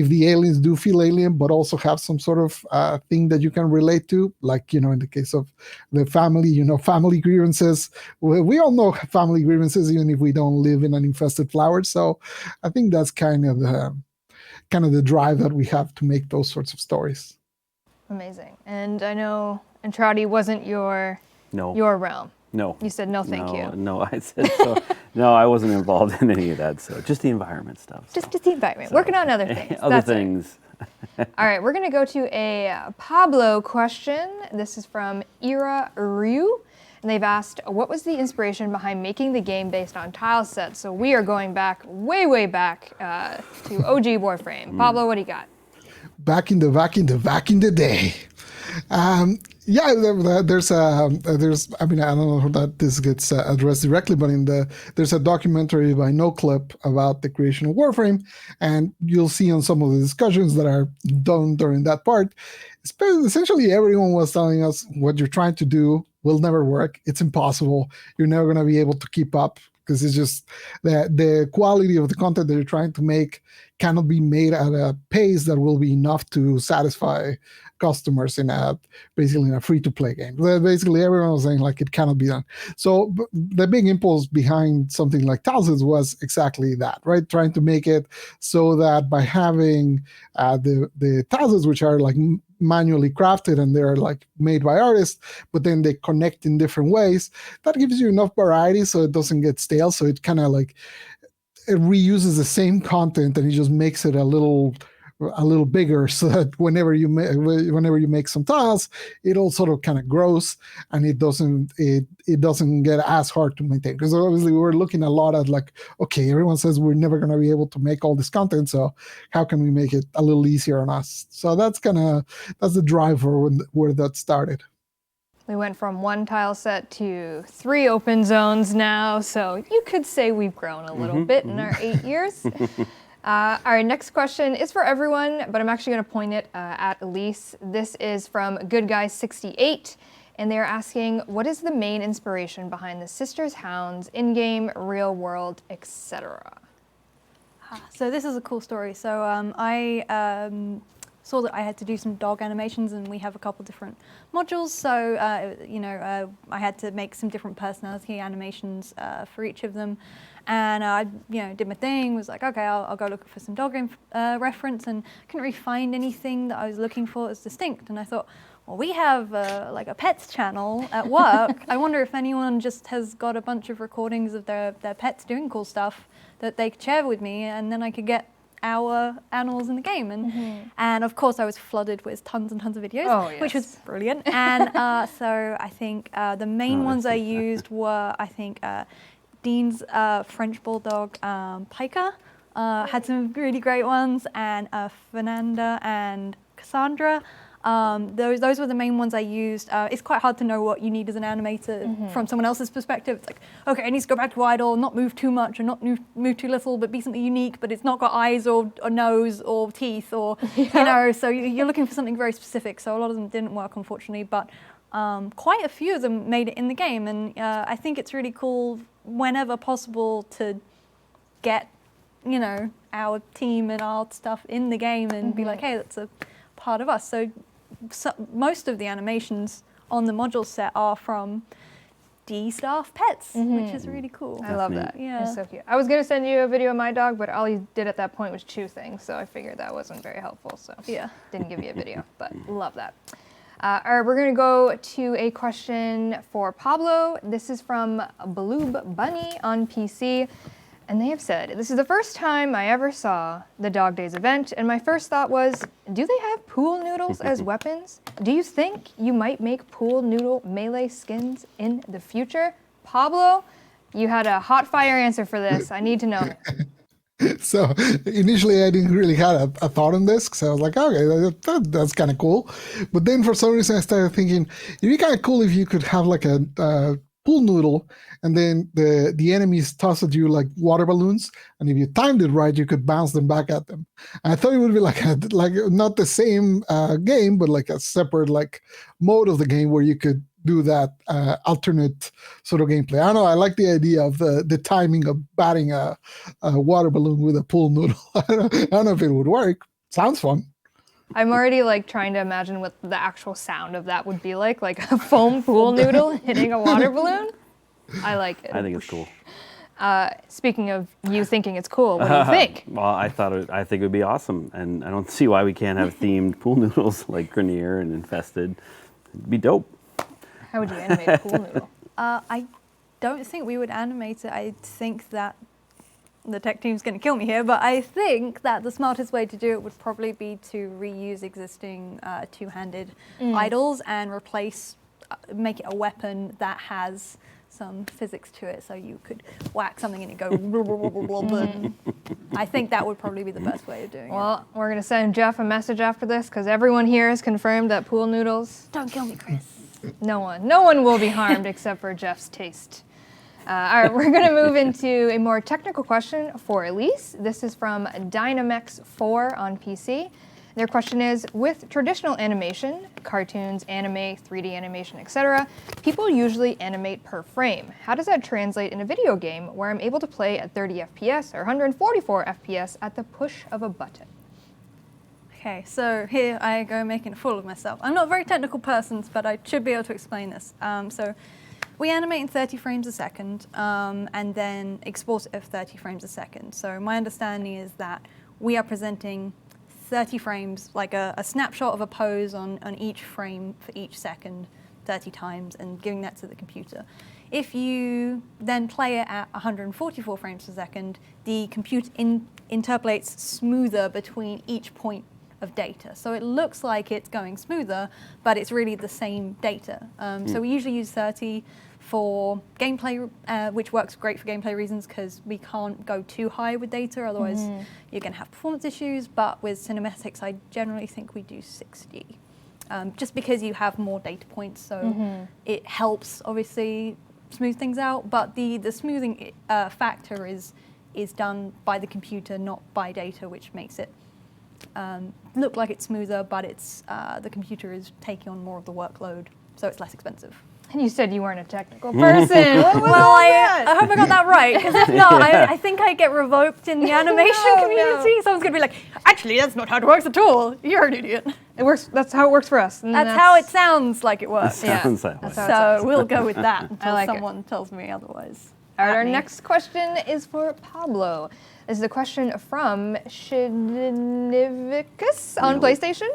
the aliens do feel alien, but also have some sort of thing that you can relate to, like, in the case of the family, family grievances. We all know family grievances, even if we don't live in an infested flower. So I think that's kind of the drive that we have to make those sorts of stories. Amazing. And I know Entrati wasn't your realm. No. You said no, thank you. No, I said so. No, I wasn't involved in any of that. So just the environment stuff. Just the environment. So, working on other things. Other things. All right, we're going to go to a Pablo question. This is from Ira Ryu. And they've asked, what was the inspiration behind making the game based on tile sets? So we are going back, way back to OG Warframe. Pablo, what do you got? Back in the day. There's I mean, I don't know that this gets addressed directly, but there's a documentary by NoClip about the creation of Warframe, and you'll see on some of the discussions that are done during that part, essentially everyone was telling us what you're trying to do will never work. It's impossible. You're never going to be able to keep up, because it's just the quality of the content that you're trying to make cannot be made at a pace that will be enough to satisfy customers basically in a free-to-play game. Basically, everyone was saying like it cannot be done. So the big impulse behind something like Thousands was exactly that, right? Trying to make it so that by having the Thousands, which are like manually crafted and they're like made by artists, but then they connect in different ways, that gives you enough variety so it doesn't get stale. So it kind of like it reuses the same content and it just makes it a little bigger, so that whenever you make some tiles, it all sort of kind of grows and it doesn't get as hard to maintain. Because obviously we were looking a lot at like, okay, everyone says we're never going to be able to make all this content, so how can we make it a little easier on us? So that's the driver where that started. We went from 1 tile set to 3 open zones now, so you could say we've grown a little bit in our 8 years. Our next question is for everyone, but I'm actually going to point it at Elyse. This is from GoodGuy68, and they're asking, what is the main inspiration behind the Sisters Hounds in-game, real world, etc.? So this is a cool story. So I saw that I had to do some dog animations, and we have a couple different modules. So I had to make some different personality animations for each of them. And I, did my thing. Was like, okay, I'll go look for some dog reference, and couldn't really find anything that I was looking for as distinct. And I thought, well, we have like a pets channel at work. I wonder if anyone just has got a bunch of recordings of their pets doing cool stuff that they could share with me, and then I could get our animals in the game. And of course I was flooded with tons and tons of videos, which was brilliant. And so I think the main ones I used were, Dean's French Bulldog Piker had some really great ones, and Fernanda and Cassandra. Those were the main ones I used. It's quite hard to know what you need as an animator from someone else's perspective. It's like, okay, I need to go back to idle, not move too much and not move too little, but be something unique, but it's not got eyes or nose or teeth or, so you're looking for something very specific. So a lot of them didn't work, unfortunately, but quite a few of them made it in the game. And I think it's really cool whenever possible to get, our team and our stuff in the game and be like, hey, that's a part of us. So most of the animations on the module set are from D-staff pets, which is really cool. I love that. Yeah. It's so cute. I was going to send you a video of my dog, but all he did at that point was chew things, so I figured that wasn't very helpful, so didn't give you a video, but love that. All right, we're going to go to a question for Pablo. This is from Baloob Bunny on PC. And they have said, this is the first time I ever saw the Dog Days event, and my first thought was, do they have pool noodles as weapons? Do you think you might make pool noodle melee skins in the future? Pablo, you had a hot fire answer for this. I need to know. So initially I didn't really have a thought on this, because I was like, okay, that's kind of cool. But then for some reason I started thinking, it'd be kind of cool if you could have like a pool noodle, and then the enemies toss at you like water balloons, and if you timed it right, you could bounce them back at them. And I thought it would be like not the same game, but like a separate like mode of the game where you could do that alternate sort of gameplay. I don't know. I like the idea of the timing of batting a water balloon with a pool noodle. I don't know if it would work. Sounds fun. I'm already like trying to imagine what the actual sound of that would be like a foam pool noodle hitting a water balloon. I like it. I think it's cool. Speaking of you thinking it's cool, what do you think? Well, I think it would be awesome, and I don't see why we can't have themed pool noodles like Grenier and Infested. It'd be dope. How would you animate a pool noodle? I don't think we would animate it. I think that the tech team's going to kill me here, but I think that the smartest way to do it would probably be to reuse existing two-handed idols and make it a weapon that has some physics to it, so you could whack something and it go I think that would probably be the best way of doing it. Well, we're going to send Jeff a message after this, because everyone here has confirmed that pool noodles... Don't kill me, Chris. No one will be harmed except for Jeff's taste. All right, we're going to move into a more technical question for Elyse. This is from Dynamex4 on PC. Their question is, with traditional animation, cartoons, anime, 3D animation, etc., people usually animate per frame. How does that translate in a video game where I'm able to play at 30 FPS or 144 FPS at the push of a button? Okay, so here I go making a fool of myself. I'm not a very technical person, but I should be able to explain this. So we animate in 30 frames a second and then export it at 30 frames a second. So my understanding is that we are presenting 30 frames, like a snapshot of a pose on each frame for each second 30 times and giving that to the computer. If you then play it at 144 frames per second, the computer interpolates smoother between each point of data. So it looks like it's going smoother, but it's really the same data. So we usually use 30 for gameplay, which works great for gameplay reasons because we can't go too high with data, otherwise you're going to have performance issues. But with cinematics, I generally think we do 60, just because you have more data points, so it helps obviously smooth things out. But the smoothing factor is done by the computer, not by data, which makes it look like it's smoother, but it's the computer is taking on more of the workload, so it's less expensive. And you said you weren't a technical person. What was Well, all I that? hope I got that right, because if not, I think I get revoked in the animation community. Someone's going to be like, actually, that's not how it works at all. You're an idiot. It works. That's how it works for us. And That's how it sounds like it works. Yeah, Sounds that way. that's how it sounds. So we'll go with that until like it. someone tells me otherwise. All right, our At me. next question is for Pablo. This is a question from Shidnivicus on PlayStation.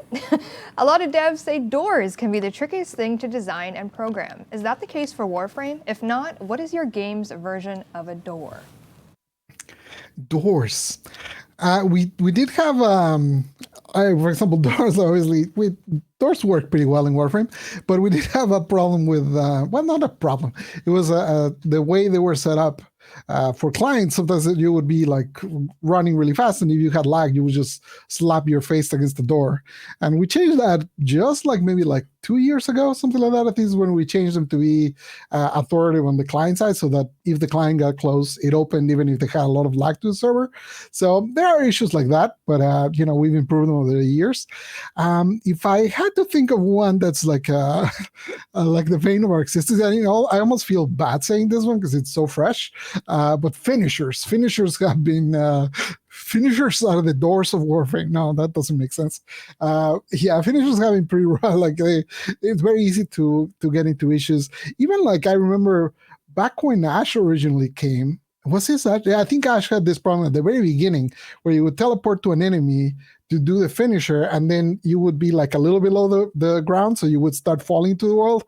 A lot of devs say doors can be the trickiest thing to design and program. Is that the case for Warframe? If not, what is your game's version of a door? Doors. We did have, for example, doors. Obviously, doors work pretty well in Warframe, but we did have a problem with, well, not a problem. It was the way they were set up. For clients, sometimes you would be like running really fast, and if you had lag, you would just slap your face against the door. And we changed that just like maybe like 2 years ago, something like that. I think is when we changed them to be authoritative on the client side, so that if the client got close, it opened even if they had a lot of lag to the server. So there are issues like that, but we've improved them over the years. If I had to think of one that's like the vein of our existence, I almost feel bad saying this one because it's so fresh. But finishers have been finishers are the doors of Warframe. No, that doesn't make sense. Finishers have been pretty rough. Like it's very easy to get into issues. Even like I remember back when Ash originally came. Was this Ash? Yeah, I think Ash had this problem at the very beginning where you would teleport to an enemy to do the finisher, and then you would be like a little below the ground, so you would start falling to the world.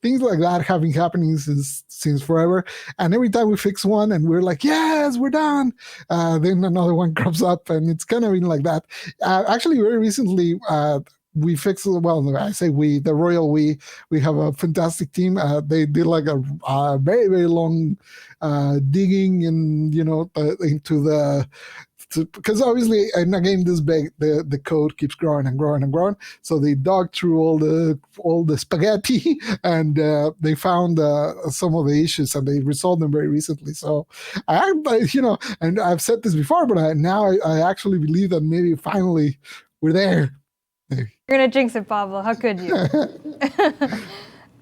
Things like that have been happening since forever. And every time we fix one and we're like, yes, we're done, then another one crops up, and it's kind of been like that. Actually, very recently, we fixed, well, I say we, the Royal we have a fantastic team. They did like a very, very long digging and, into the, because obviously in a game this big, the code keeps growing and growing and growing. So they dug through all the spaghetti and they found some of the issues and they resolved them very recently. So and I've said this before, but now I actually believe that maybe finally we're there. You're gonna jinx it, Pablo. How could you?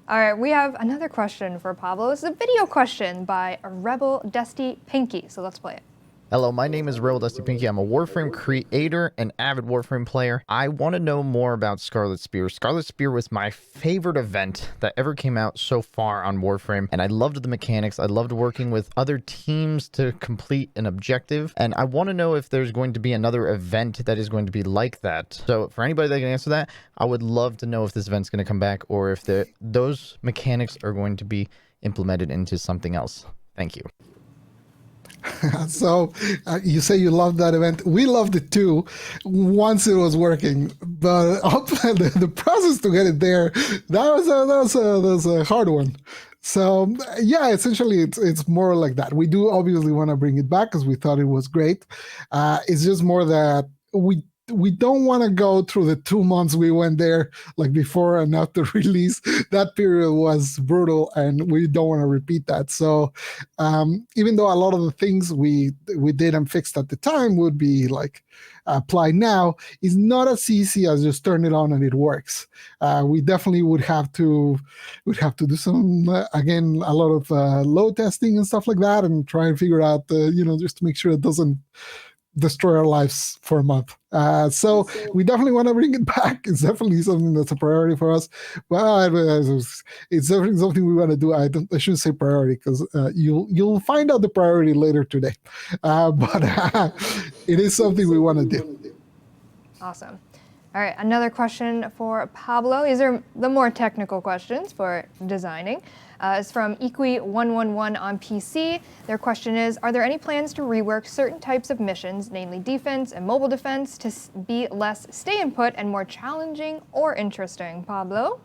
All right, we have another question for Pablo. It's a video question by Rebel Dusty Pinky. So let's play it. Hello, my name is Real Dusty Pinky. I'm a Warframe creator and avid Warframe player. I want to know more about Scarlet Spear. Scarlet Spear was my favorite event that ever came out so far on Warframe, and I loved the mechanics. I loved working with other teams to complete an objective, and I want to know if there's going to be another event that is going to be like that. So for anybody that can answer that, I would love to know if this event's going to come back or if those mechanics are going to be implemented into something else. Thank you. So you say you loved that event. We loved it too once it was working, but the process to get it there, that was a hard one. So yeah, essentially it's more like that. We do obviously want to bring it back because we thought it was great. It's just more that we don't want to go through the 2 months we went there, like before and after release. That period was brutal, and we don't want to repeat that. So even though a lot of the things we did and fixed at the time would be like applied now, it's not as easy as just turn it on and it works. We definitely would have to do some again, a lot of load testing and stuff like that, and try and figure out just to make sure it doesn't destroy our lives for a month. So we definitely want to bring it back. It's definitely something that's a priority for us. Well, it's definitely something we want to do. I shouldn't say priority, because you'll find out the priority later today. But it is something we want to do. Awesome. All right, another question for Pablo. These are the more technical questions for designing. It's from Equi111 on PC. Their question is, are there any plans to rework certain types of missions, namely defense and mobile defense, to be less stay and put and more challenging or interesting? Pablo?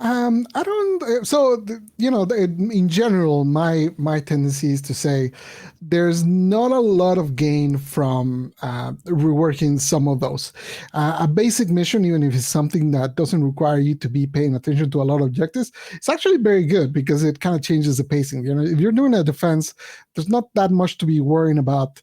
I don't. So in general, my tendency is to say there's not a lot of gain from reworking some of those. A basic mission, even if it's something that doesn't require you to be paying attention to a lot of objectives, it's actually very good because it kind of changes the pacing. If you're doing a defense, there's not that much to be worrying about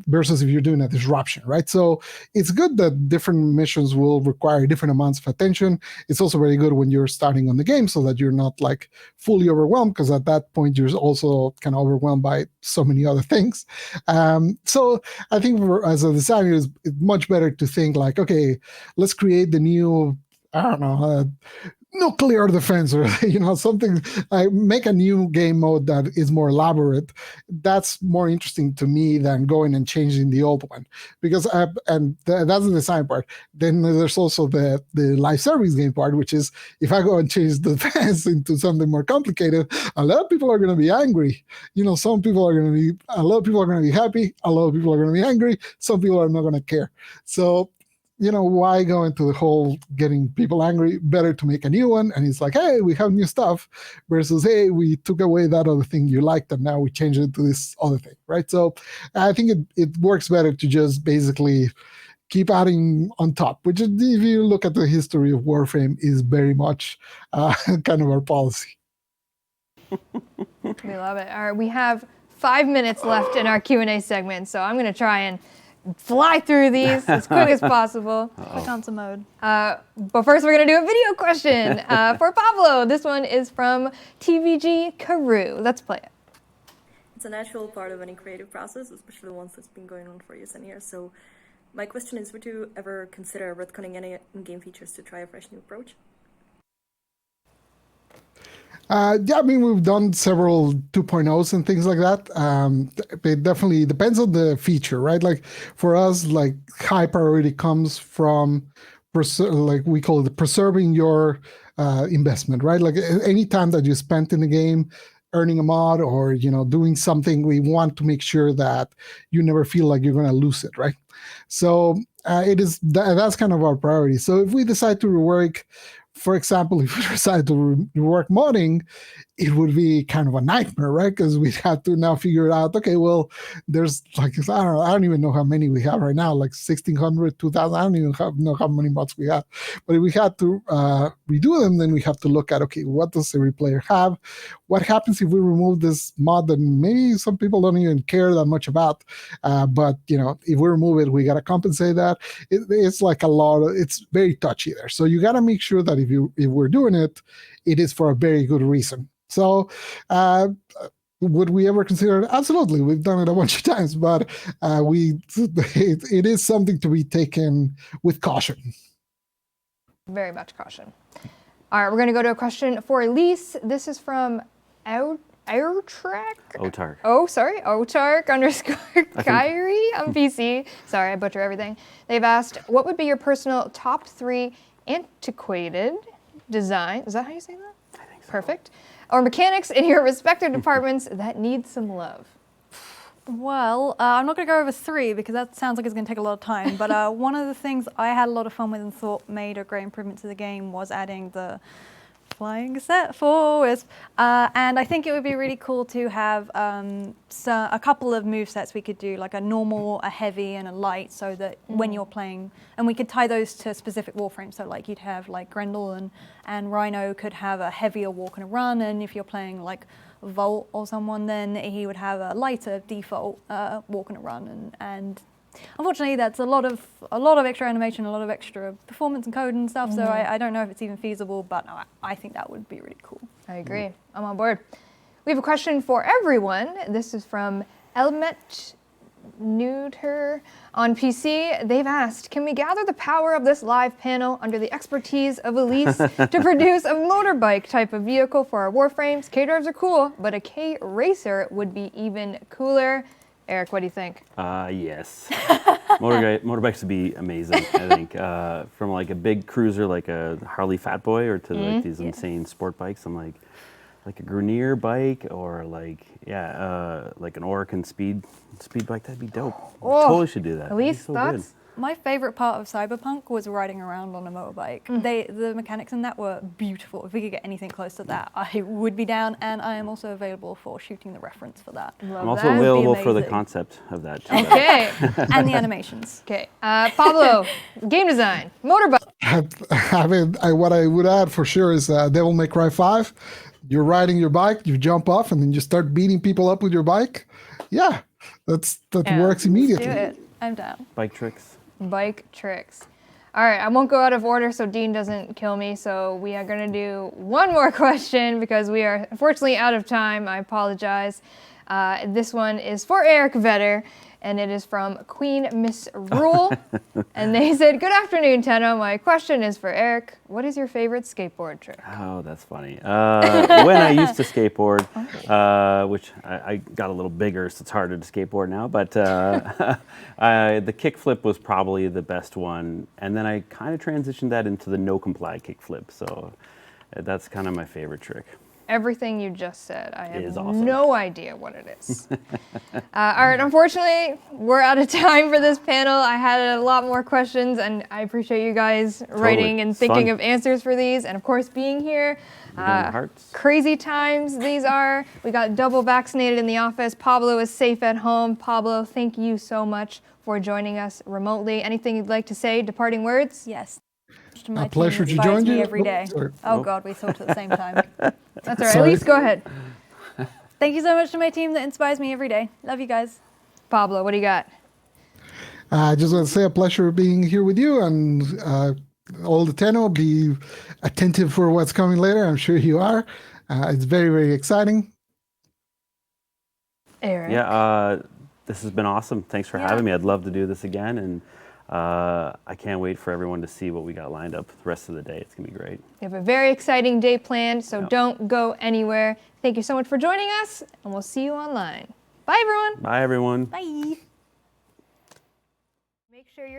versus if you're doing a disruption, right? So it's good that different missions will require different amounts of attention. It's also very good when you're starting on the game so that you're not like fully overwhelmed, because at that point you're also kind of overwhelmed by so many other things. So I think as a designer, it's much better to think like, okay, let's create the new, I don't know, nuclear defense, or something like make a new game mode that is more elaborate. That's more interesting to me than going and changing the old one, because that's the design part. Then there's also the live service game part, which is if I go and change the defense into something more complicated, a lot of people are going to be angry. A lot of people are going to be happy, a lot of people are going to be angry, some people are not going to care. So why go into the whole getting people angry? Better to make a new one, and it's like, hey, we have new stuff, versus, hey, we took away that other thing you liked, and now we changed it to this other thing, right? So I think it works better to just basically keep adding on top, which, if you look at the history of Warframe, is very much kind of our policy. We love it. All right, we have 5 minutes left in our Q&A segment, so I'm going to try and fly through these as quick as possible. Quick answer mode. But first, we're going to do a video question for Pablo. This one is from TVG Karoo. Let's play it. It's a natural part of any creative process, especially the ones that's been going on for years and years. So my question is, would you ever consider retconning any in-game features to try a fresh new approach? Yeah, I mean, we've done several 2.0s and things like that. It definitely depends on the feature, right? Like for us, like high priority comes from like we call it preserving your investment, right? Like any time that you spent in the game earning a mod or doing something, we want to make sure that you never feel like you're going to lose it, right? So that's kind of our priority. So if we decide to rework, for example, if we decide to rework modding, it would be kind of a nightmare, right? Because we'd have to now figure out, okay, well, there's like, I don't even know how many we have right now, like 1,600, 2,000, I don't even know how many mods we have. But if we had to redo them, then we have to look at, okay, what does every player have? What happens if we remove this mod that maybe some people don't even care that much about? But, if we remove it, we got to compensate that. It's like it's very touchy there. So you got to make sure that if we're doing it, it is for a very good reason. So would we ever consider it? Absolutely. We've done it a bunch of times, but it is something to be taken with caution. Very much caution. All right, we're going to go to a question for Elyse. This is from Otark _Kyrie on PC. Sorry, I butcher everything. They've asked, what would be your personal top 3 antiquated design? Is that how you say that? I think so. Perfect. Or mechanics in your respective departments that need some love? Well, I'm not going to go over 3 because that sounds like it's going to take a lot of time. But one of the things I had a lot of fun with and thought made a great improvement to the game was adding the flying set for Wisp. And I think it would be really cool to have a couple of move sets we could do, like a normal, a heavy, and a light, so that when you're playing, and we could tie those to specific Warframes. So like you'd have like Grendel and Rhino could have a heavier walk and a run, and if you're playing like Volt or someone, then he would have a lighter default walk and a run, and unfortunately that's a lot of extra animation, a lot of extra performance and code and stuff, so I don't know if it's even feasible, but I think that would be really cool. I agree. I'm on board. We have a question for everyone. This is from Elmet Neuter on PC. They've asked, can we gather the power of this live panel under the expertise of Elyse to produce a motorbike type of vehicle for our Warframes? K-Drives are cool, but a K-Racer would be even cooler. Eric, what do you think? Yes. Motorbikes would be amazing, I think. From like a big cruiser like a Harley Fat Boy or to like these insane sport bikes, I'm like a Grenier bike or like an Oracle speed bike, that'd be dope. Oh, Totally should do that. Elyse, so thoughts? Good. My favorite part of Cyberpunk was riding around on a motorbike. The mechanics in that were beautiful. If we could get anything close to that, I would be down, and I am also available for shooting the reference for that. Love I'm also that. available for the Amazing. concept of that too. Okay. And the animations. Okay. Pablo, game design, motorbike. I mean, what I would add for sure is Devil May Cry 5. You're riding your bike, you jump off, and then you start beating people up with your bike. Yeah, that works immediately. Do it. I'm down. Bike tricks. Bike tricks. All right, I won't go out of order so Dean doesn't kill me. So we are going to do one more question because we are unfortunately out of time. I apologize. This one is for Eric Vedder, and it is from Queen Miss Rule. And they said, good afternoon, Tenno. My question is for Eric. What is your favorite skateboard trick? Oh, that's funny. When I used to skateboard, which I got a little bigger, so it's harder to skateboard now, but the kickflip was probably the best one. And then I kind of transitioned that into the no comply kickflip. So that's kind of my favorite trick. Everything you just said, I have awesome. no idea what it is. All right, unfortunately, we're out of time for this panel. I had a lot more questions, and I appreciate you guys writing and thinking of answers for these, and of course being here. Crazy times these are. We got double vaccinated in the office. Pablo is safe at home. Pablo, thank you so much for joining us remotely. Anything you'd like to say, departing words? Yes. A pleasure to join you. Every day. Oh, God, we talked at the same time. That's all right. Elyse, go ahead. Thank you so much to my team that inspires me every day. Love you guys. Pablo, what do you got? I just want to say a pleasure being here with you, and all the Tenno, be attentive for what's coming later. I'm sure you are. It's very, very exciting. Eric. Yeah, this has been awesome. Thanks for having me. I'd love to do this again, and I can't wait for everyone to see what we got lined up the rest of the day. It's going to be great. We have a very exciting day planned, so don't go anywhere. Thank you so much for joining us, and we'll see you online. Bye, everyone. Bye, everyone. Bye.